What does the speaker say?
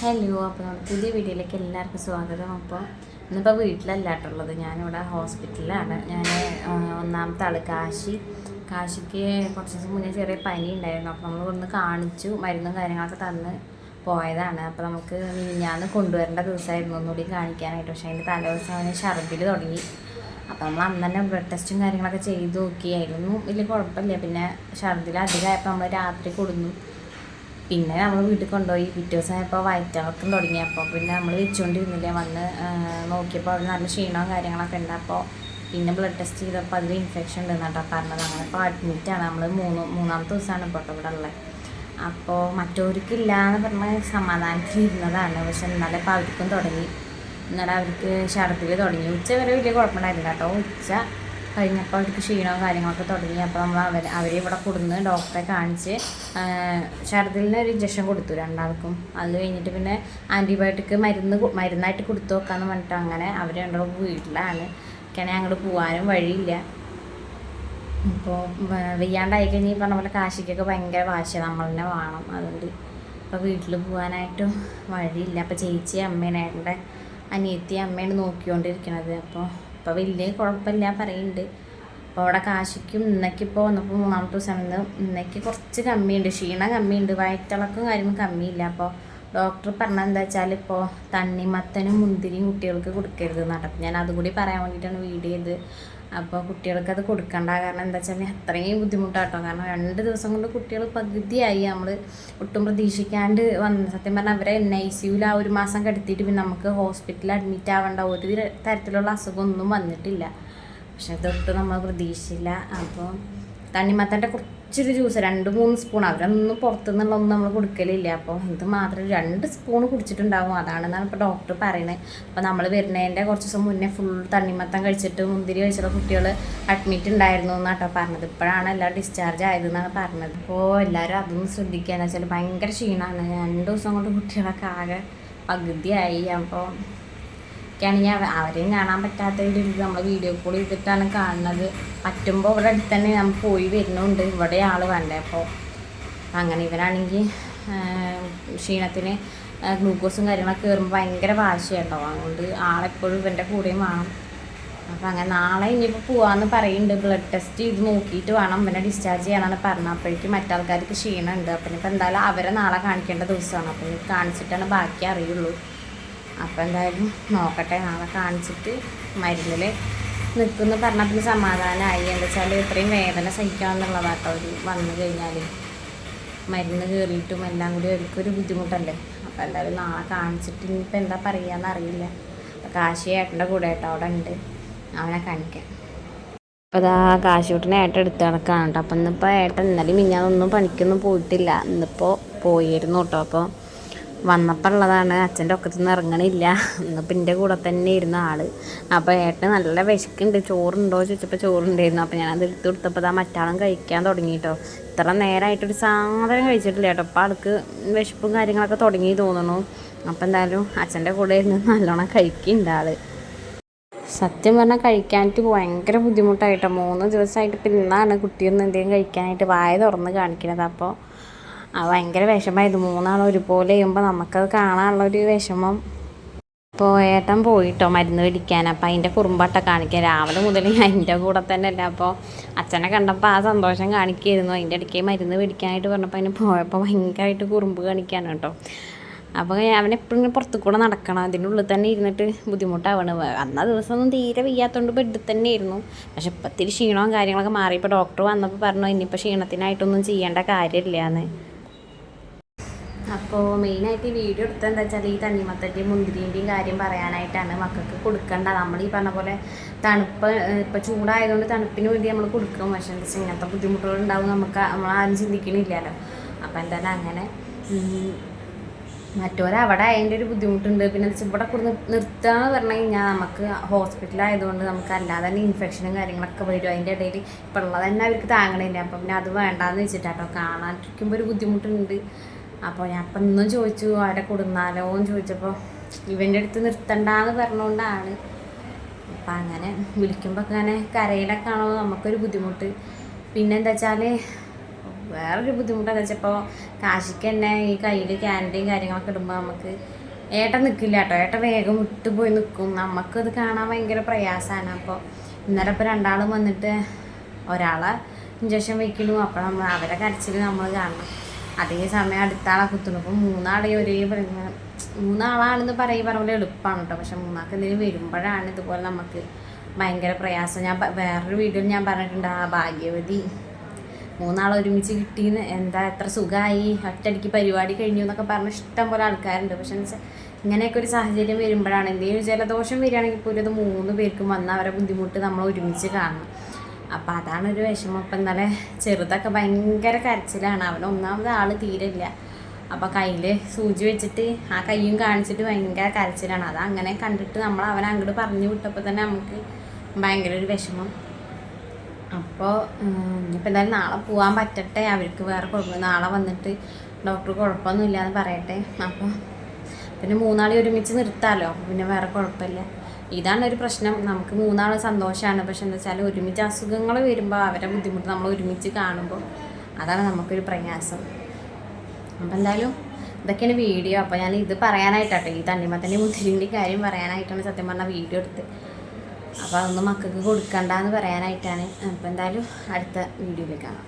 Hello, അപ്പോൾ നമ്മുടെ പുതിയ വീഡിയോയിലേക്ക് എല്ലാവർക്കും സ്വാഗതം. അപ്പോൾ ഇന്നിപ്പോൾ വീട്ടിലല്ല കേട്ടുള്ളത്, ഞാനിവിടെ ഹോസ്പിറ്റലിലാണ്. ഞാൻ ഒന്നാമത്തെ ആൾ കാശിക്ക് കുറച്ച് ദിവസം മുന്നേ ചെറിയ പനി ഉണ്ടായിരുന്നു. അപ്പോൾ നമ്മൾ ഒന്ന് കാണിച്ചു, മരുന്നും കാര്യങ്ങളൊക്കെ തന്ന് പോയതാണ്. അപ്പോൾ നമുക്ക് മിനിഞ്ഞാന്ന് കൊണ്ടുവരേണ്ട ദിവസമായിരുന്നു ഒന്നുകൂടി കാണിക്കാനായിട്ട്. പക്ഷേ അതിൻ്റെ തലേദിവസം അവന് ഛർദ്ദിൽ തുടങ്ങി. അപ്പോൾ നമ്മൾ അന്ന് തന്നെ ബ്ലഡ് ടെസ്റ്റും കാര്യങ്ങളൊക്കെ ചെയ്ത് നോക്കിയായിരുന്നു. വലിയ കുഴപ്പമില്ല. പിന്നെ ഛർദ്ദിൽ അധികമായപ്പോൾ നമ്മൾ രാത്രി കൊടുന്നു. പിന്നെ നമ്മൾ വീട്ടിൽ കൊണ്ടുപോയി. പിറ്റേ ദിവസമായപ്പോൾ വയറ്റിളക്കം തുടങ്ങിയപ്പോൾ പിന്നെ നമ്മൾ വെച്ചുകൊണ്ടിരുന്നില്ല. വന്ന് നോക്കിയപ്പോൾ അവിടെ നല്ല ക്ഷീണവും കാര്യങ്ങളൊക്കെ ഉണ്ട്. അപ്പോൾ പിന്നെ ബ്ലഡ് ടെസ്റ്റ് ചെയ്തപ്പോൾ അതിൽ ഇൻഫെക്ഷൻ ഉണ്ടെന്ന് കേട്ടോ പറഞ്ഞത്. അങ്ങനെ ഇപ്പോൾ അഡ്മിറ്റാണ്. നമ്മൾ മൂന്നാമത്തെ ദിവസമാണ് ഇപ്പോൾ ഇവിടെ ഉള്ളത്. അപ്പോൾ മറ്റവർക്കില്ല എന്ന് പറഞ്ഞ് സമാധാനത്തിൽ ഇരുന്നതാണ്. പക്ഷെ ഇന്നലെ ഇപ്പോൾ അവർക്കും തുടങ്ങി. ഇന്നലെ അവർക്ക് ഛർദ്ദിൽ തുടങ്ങി. ഉച്ച വരെ വലിയ കുഴപ്പമുണ്ടായിരുന്നില്ല കേട്ടോ. ഉച്ച കഴിഞ്ഞപ്പോൾ അവർക്ക് ക്ഷീണവും കാര്യങ്ങളൊക്കെ തുടങ്ങി. അപ്പോൾ നമ്മൾ അവരെ ഇവിടെ കൊടുന്ന് ഡോക്ടറെ കാണിച്ച് ഛർദ്ദിലിന് ഒരു ഇഞ്ചക്ഷൻ കൊടുത്തു രണ്ടാൾക്കും. അത് കഴിഞ്ഞിട്ട് പിന്നെ ആൻറ്റിബയോട്ടിക് മരുന്നായിട്ട് കൊടുത്തു നോക്കാമെന്ന് പറഞ്ഞിട്ട് അങ്ങനെ അവർ രണ്ടാളും വീട്ടിലാണ്. എനിക്കാണെങ്കിൽ അങ്ങോട്ട് പോകാനും വഴിയില്ല. ഇപ്പോൾ വെയ്യാണ്ടായി കഴിഞ്ഞ് പറഞ്ഞ പോലെ കാശിക്കൊക്കെ ഭയങ്കര വാശിയാണ്, നമ്മൾ തന്നെ വേണം. അതുകൊണ്ട് ഇപ്പോൾ വീട്ടിൽ പോകാനായിട്ടും വഴിയില്ല. അപ്പോൾ ചേച്ചി അമ്മേനെ എൻ്റെ അനിയത്തി അമ്മയാണ് നോക്കിക്കൊണ്ടിരിക്കണത്. അപ്പോൾ വലിയ കുഴപ്പമില്ല പറയുന്നുണ്ട്. അപ്പോൾ അവിടെ കാശിക്കും ഇന്നേക്കിപ്പോൾ വന്നപ്പോൾ മൂന്നാമത്തെ ദിവസം ഇന്നേക്ക് കുറച്ച് കമ്മിയുണ്ട്, ക്ഷീണം കമ്മിയുണ്ട്, വയറ്റിളക്കും കാര്യങ്ങളും കമ്മിയില്ല. അപ്പോൾ ഡോക്ടർ പറഞ്ഞത് എന്താ വെച്ചാൽ ഇപ്പോൾ തണ്ണിമത്തനും മുന്തിരിയും കുട്ടികൾക്ക് കൊടുക്കരുത് എന്നാണ്. അപ്പോൾ ഞാൻ അതുകൂടി പറയാൻ വേണ്ടിയിട്ടാണ് വീഡിയോ ചെയ്ത്. അപ്പോൾ കുട്ടികൾക്ക് അത് കൊടുക്കണ്ട. കാരണം എന്താ വെച്ചാൽ അത്രയും ബുദ്ധിമുട്ടാട്ടോ. കാരണം 2 ദിവസം കൊണ്ട് കുട്ടികൾ പകുതിയായി. നമ്മൾ ഒട്ടും പ്രതീക്ഷിക്കാണ്ട് വന്ന് സത്യം പറഞ്ഞാൽ അവരെ NICUവിൽ ആ 1 മാസം കിടത്തിയിട്ട് പിന്നെ നമുക്ക് ഹോസ്പിറ്റലിൽ അഡ്മിറ്റ് ആവേണ്ട ഒരു തരത്തിലുള്ള അസുഖമൊന്നും വന്നിട്ടില്ല. പക്ഷെ ഇതൊട്ടും നമ്മൾ പ്രതീക്ഷിച്ചില്ല. അപ്പോൾ തണ്ണിമത്തൻ്റെ കുറച്ചൊരു ജ്യൂസ് 2-3 സ്പൂൺ, അവരൊന്നും പുറത്തുനിന്നുള്ളതൊന്നും നമ്മൾ കൊടുക്കലില്ല. അപ്പോൾ ഇത് മാത്രം 2 സ്പൂൺ കുടിച്ചിട്ടുണ്ടാകും. അതാണെന്നാണ് ഇപ്പോൾ ഡോക്ടർ പറയുന്നത്. അപ്പോൾ നമ്മൾ വരുന്നതിൻ്റെ കുറച്ച് ദിവസം മുന്നേ ഫുൾ തണ്ണിമത്തം കഴിച്ചിട്ട് മുന്തിരി കഴിച്ചിട്ട് കുട്ടികൾ അഡ്മിറ്റ് ഉണ്ടായിരുന്നു എന്നാട്ടോ പറഞ്ഞത്. ഇപ്പോഴാണ് എല്ലാം ഡിസ്ചാർജ് ആയതെന്നാണ് പറഞ്ഞത്. അപ്പോൾ എല്ലാവരും അതൊന്നും ശ്രദ്ധിക്കുകയെന്ന് വെച്ചാൽ ഭയങ്കര ക്ഷീണമാണ്. 2 ദിവസം കൊണ്ട് കുട്ടികളൊക്കെ ആകെ പകുതിയായി. അപ്പോൾ ണെങ്കിൽ അവരെയും കാണാൻ പറ്റാത്തതിൽ നമ്മൾ വീഡിയോ കോൾ ചെയ്തിട്ടാണ് കാണുന്നത്. പറ്റുമ്പോൾ ഇവിടെ അടുത്ത് തന്നെ നമ്മൾ പോയി വരുന്നുണ്ട്. ഇവിടെ ആൾ വേണ്ടേ. അപ്പോൾ അങ്ങനെ ഇവരാണെങ്കിൽ ക്ഷീണത്തിന് ഗ്ലൂക്കോസും കാര്യങ്ങളൊക്കെ കയറുമ്പോൾ ഭയങ്കര വാശിയുണ്ടോ. അതുകൊണ്ട് ആളെപ്പോഴും ഇവൻ്റെ കൂടെയും വേണം. അപ്പോൾ അങ്ങനെ നാളെ ഇനിയിപ്പോൾ പോകാമെന്ന് പറയുന്നുണ്ട്. ബ്ലഡ് ടെസ്റ്റ് ചെയ്ത് നോക്കിയിട്ട് വേണം ഇവനെ ഡിസ്ചാർജ് ചെയ്യാനാണ് പറഞ്ഞത്. അപ്പോഴേക്കും മറ്റാൾക്കാർക്ക് ക്ഷീണമുണ്ട്. അപ്പം ഇനിയിപ്പോൾ എന്തായാലും അവരെ നാളെ കാണിക്കേണ്ട ദിവസമാണ്. അപ്പോൾ ഇനി കാണിച്ചിട്ടാണ് ബാക്കി അറിയുള്ളൂ. അപ്പോൾ എന്തായാലും നോക്കട്ടെ, നാളെ കാണിച്ചിട്ട് മരുന്നിൽ നിൽക്കുമെന്ന് പറഞ്ഞാൽ പിന്നെ സമാധാനമായി. എന്താ വെച്ചാൽ ഇത്രയും വേദന സഹിക്കാമെന്നുള്ളതാട്ടോ അവർ വന്നു കഴിഞ്ഞാൽ. മരുന്ന് കയറിയിട്ടും എല്ലാം കൂടി അവർക്കൊരു ബുദ്ധിമുട്ടല്ലേ. അപ്പോൾ എന്തായാലും നാളെ കാണിച്ചിട്ട് ഇനിയിപ്പോൾ എന്താ പറയുകയെന്ന് അറിയില്ല. അപ്പോൾ കാശി ഏട്ടൻ്റെ കൂടെ ആയിട്ട് അവിടെ ഉണ്ട്, അവനെ കാണിക്കാൻ. അപ്പോൾ അതാ കാശൂട്ടിനെ ഏട്ടൻ എടുത്ത് നടക്കാണ് കേട്ടോ. അപ്പം ഇന്നിപ്പോൾ ഏട്ടൻ ഇന്നലെ മിഞ്ഞാന്നൊന്നും പണിക്കൊന്നും പോയിട്ടില്ല, ഇന്നിപ്പോൾ പോയിരുന്നു കേട്ടോ. അപ്പോൾ വന്നപ്പോൾ ഉള്ളതാണ്, അച്ഛൻ്റെ ഒക്കത്തു നിന്ന് ഇറങ്ങണില്ല. ഇന്നിപ്പോൾ എൻ്റെ കൂടെ തന്നെ ഇരുന്ന ആൾ. അപ്പോൾ ഏട്ടന് നല്ല വിശക്കുണ്ട്. ചോറുണ്ടോ ചോദിച്ചപ്പോൾ ചോറുണ്ടായിരുന്നു. അപ്പോൾ ഞാനത് എടുത്ത് കൊടുത്തപ്പോൾ അതാ മറ്റാളും കഴിക്കാൻ തുടങ്ങി കേട്ടോ. ഇത്ര നേരമായിട്ടൊരു സാധനം കഴിച്ചിട്ടില്ല കേട്ടോ. അപ്പോൾ ആൾക്ക് വിശപ്പും കാര്യങ്ങളൊക്കെ തുടങ്ങി തോന്നുന്നു. അപ്പോൾ എന്തായാലും അച്ഛൻ്റെ കൂടെ ഇരുന്ന് നല്ലോണം കഴിക്കുന്നുണ്ട് ആൾ. സത്യം പറഞ്ഞാൽ കഴിക്കാനായിട്ട് ഭയങ്കര ബുദ്ധിമുട്ടായിട്ടോ. 3 ദിവസമായിട്ട് ഇപ്പം ഇന്നാണ് കുട്ടിയൊന്നും എന്തെങ്കിലും കഴിക്കാനായിട്ട് വായ തുറന്ന് കാണിക്കുന്നത്. അപ്പോൾ ഭയങ്കര വിഷമമായിരുന്നു. 3 ആളും ഒരുപോലെ ചെയ്യുമ്പോൾ നമുക്കത് കാണാനുള്ളൊരു വിഷമം. ഇപ്പോൾ ഏട്ടൻ പോയിട്ടോ മരുന്ന് മേടിക്കാൻ. അപ്പോൾ അതിൻ്റെ കുറുമ്പാട്ട കാണിക്കാൻ രാവിലെ മുതൽ ഞാൻ എൻ്റെ കൂടെ തന്നെ അല്ല. അപ്പോൾ അച്ഛനെ കണ്ടപ്പോൾ ആ സന്തോഷം കാണിക്കുമായിരുന്നു. അതിൻ്റെ ഇടയ്ക്ക് മരുന്ന് മേടിക്കാനായിട്ട് പറഞ്ഞപ്പോൾ അതിന് പോയപ്പോൾ ഭയങ്കരമായിട്ട് കുറുമ്പ് കാണിക്കാണ് കേട്ടോ. അപ്പോൾ അവനെപ്പോഴും പുറത്തു കൂടെ നടക്കണം, അതിനുള്ളിൽ തന്നെ ഇരുന്നിട്ട് ബുദ്ധിമുട്ടാവണം. അന്ന ദിവസമൊന്നും തീരെ വയ്യാത്തതുകൊണ്ട് ബെഡിൽ തന്നെ ആയിരുന്നു. പക്ഷെ ഇപ്പം ഇത്തിരി ക്ഷീണവും കാര്യങ്ങളൊക്കെ മാറി. ഇപ്പോൾ ഡോക്ടർ വന്നപ്പോൾ പറഞ്ഞു ഇനിയിപ്പോൾ ക്ഷീണത്തിനായിട്ടൊന്നും ചെയ്യേണ്ട കാര്യമില്ല എന്ന്. അപ്പോൾ മെയിനായിട്ട് ഈ വീഡിയോ എടുത്തത് എന്താ വെച്ചാൽ ഈ തണ്ണിമത്തൻ്റെയും മുന്തിരിൻ്റെയും കാര്യം പറയാനായിട്ടാണ്. മക്കൾക്ക് കൊടുക്കണ്ട, നമ്മൾ ഈ പറഞ്ഞ പോലെ തണുപ്പ് ഇപ്പോൾ ചൂടായതുകൊണ്ട് തണുപ്പിന് വേണ്ടി നമ്മൾ കൊടുക്കും. പക്ഷേ എന്താ വെച്ചാൽ ഇങ്ങനത്തെ ബുദ്ധിമുട്ടുകളുണ്ടാവും, നമ്മളാരും ചിന്തിക്കണില്ലല്ലോ. അപ്പോൾ എന്തായാലും അങ്ങനെ മറ്റൊരവിടെ അതിൻ്റെ ഒരു ബുദ്ധിമുട്ടുണ്ട്. പിന്നെ ഇവിടെ കൊടുത്ത് നിർത്തുക എന്ന് പറഞ്ഞു കഴിഞ്ഞാൽ നമുക്ക് ഹോസ്പിറ്റലായതുകൊണ്ട് നമുക്ക് അല്ലാതെ തന്നെ ഇൻഫെക്ഷനും കാര്യങ്ങളൊക്കെ വരും. അതിൻ്റെ ഇടയിൽ ഇപ്പോൾ ഉള്ളത് തന്നെ അവർക്ക് താങ്ങണില്ല. അപ്പം പിന്നെ അത് വേണ്ടാന്ന് വെച്ചിട്ടാട്ടോ. കാണാനിരിക്കുമ്പോൾ ഒരു ബുദ്ധിമുട്ടുണ്ട്. അപ്പോൾ ഞാൻ അപ്പം ഇന്നും ചോദിച്ചു അവരെ കൊടുന്നാലോ എന്ന് ചോദിച്ചപ്പോൾ ഇവൻ്റെ അടുത്ത് നിർത്തണ്ടെന്ന് പറഞ്ഞുകൊണ്ടാണ്. അപ്പം അങ്ങനെ വിളിക്കുമ്പോൾ അങ്ങനെ കരയിലൊക്കെ ആണോ നമുക്കൊരു ബുദ്ധിമുട്ട്. പിന്നെ എന്താ വെച്ചാൽ വേറൊരു ബുദ്ധിമുട്ടെന്ന് വെച്ചാൽ ഇപ്പോൾ കാശിക്ക് തന്നെ ഈ കയ്യിൽ ക്യാൻഡയും കാര്യങ്ങളൊക്കെ ഇടുമ്പോൾ നമുക്ക് ഏട്ടൻ നിൽക്കില്ല കേട്ടോ. ഏട്ടൻ വേഗം വിട്ടുപോയി നിൽക്കും. നമുക്കത് കാണാൻ ഭയങ്കര പ്രയാസമാണ്. അപ്പോൾ ഇന്നലെ ഇപ്പോൾ രണ്ടാളും വന്നിട്ട് ഒരാളെ ഇഞ്ചക്ഷൻ വയ്ക്കുന്നു. അപ്പോൾ അവരെ കരച്ചിൽ നമ്മൾ കാണണം. അതേ സമയം അടുത്താളെ കുത്തുന്നു. അപ്പോൾ മൂന്നാളെയും ഒരേ മൂന്നാളാണെന്ന് പറയുമ്പോൾ എളുപ്പമാണ് കേട്ടോ. പക്ഷെ മൂന്നാൾക്ക് എന്തെങ്കിലും വരുമ്പോഴാണ് ഇതുപോലെ നമുക്ക് ഭയങ്കര പ്രയാസം. ഞാൻ വേറൊരു വീഡിയോയിൽ ഞാൻ പറഞ്ഞിട്ടുണ്ട്, ആ ഭാഗ്യവതി മൂന്നാളെ ഒരുമിച്ച് കിട്ടിയെന്ന്, എന്താ എത്ര സുഖമായി, ഒറ്റയടിക്ക് പരിപാടി കഴിഞ്ഞു എന്നൊക്കെ പറഞ്ഞ് ഇഷ്ടം പോലെ ആൾക്കാരുണ്ട്. പക്ഷെ എന്ന് വെച്ചാൽ ഇങ്ങനെയൊക്കെ ഒരു സാഹചര്യം വരുമ്പോഴാണ്, എന്തെങ്കിലും ജലദോഷം വരികയാണെങ്കിൽ പോലും ഇത് 3 പേർക്കും വന്ന് അവരെ ബുദ്ധിമുട്ട് നമ്മൾ ഒരുമിച്ച് കാണണം. അപ്പോൾ അതാണൊരു വിഷമം. അപ്പം ഇന്നലെ ചെറുതൊക്കെ ഭയങ്കര കരച്ചിലാണ്. അവൻ ഒന്നാമത് ആൾ തീരില്ല. അപ്പോൾ കയ്യിൽ സൂചി വെച്ചിട്ട് ആ കയ്യും കാണിച്ചിട്ട് ഭയങ്കര കരച്ചിലാണ്. അത് അങ്ങനെ കണ്ടിട്ട് നമ്മൾ അവനെ അങ്ങോട്ട് പറഞ്ഞു വിട്ടപ്പോൾ തന്നെ നമുക്ക് ഭയങ്കര ഒരു വിഷമം. അപ്പോൾ ഇനിയിപ്പോൾ എന്തായാലും നാളെ പോകാൻ പറ്റട്ടെ. അവർക്ക് വേറെ കുഴപ്പം, നാളെ വന്നിട്ട് ഡോക്ടർ കുഴപ്പമൊന്നുമില്ല എന്ന് പറയട്ടെ. അപ്പോൾ പിന്നെ 3 ആളെ ഒരുമിച്ച് നിർത്താമല്ലോ, പിന്നെ വേറെ കുഴപ്പമില്ല. ഇതാണ് ഒരു പ്രശ്നം. നമുക്ക് 3 ആൾ സന്തോഷമാണ്. പക്ഷെ എന്താ വെച്ചാൽ ഒരുമിച്ച് അസുഖങ്ങൾ വരുമ്പോൾ അവരെ ബുദ്ധിമുട്ട് നമ്മൾ ഒരുമിച്ച് കാണുമ്പോൾ അതാണ് നമുക്കൊരു പ്രയാസം. അപ്പോൾ എന്തായാലും ഇതൊക്കെയാണ് വീഡിയോ. അപ്പോൾ ഞാൻ ഇത് പറയാനായിട്ടാട്ടോ, ഈ തണ്ണിമത്തൻ്റെ മുന്തിരിൻ്റെ കാര്യം പറയാനായിട്ടാണ് സത്യം പറഞ്ഞാൽ വീഡിയോ എടുത്ത്. അപ്പോൾ അതൊന്നും മക്കൾക്ക് കൊടുക്കണ്ടെന്ന് പറയാനായിട്ടാണ്. അപ്പോൾ എന്തായാലും അടുത്ത വീഡിയോയിൽ കാണാം.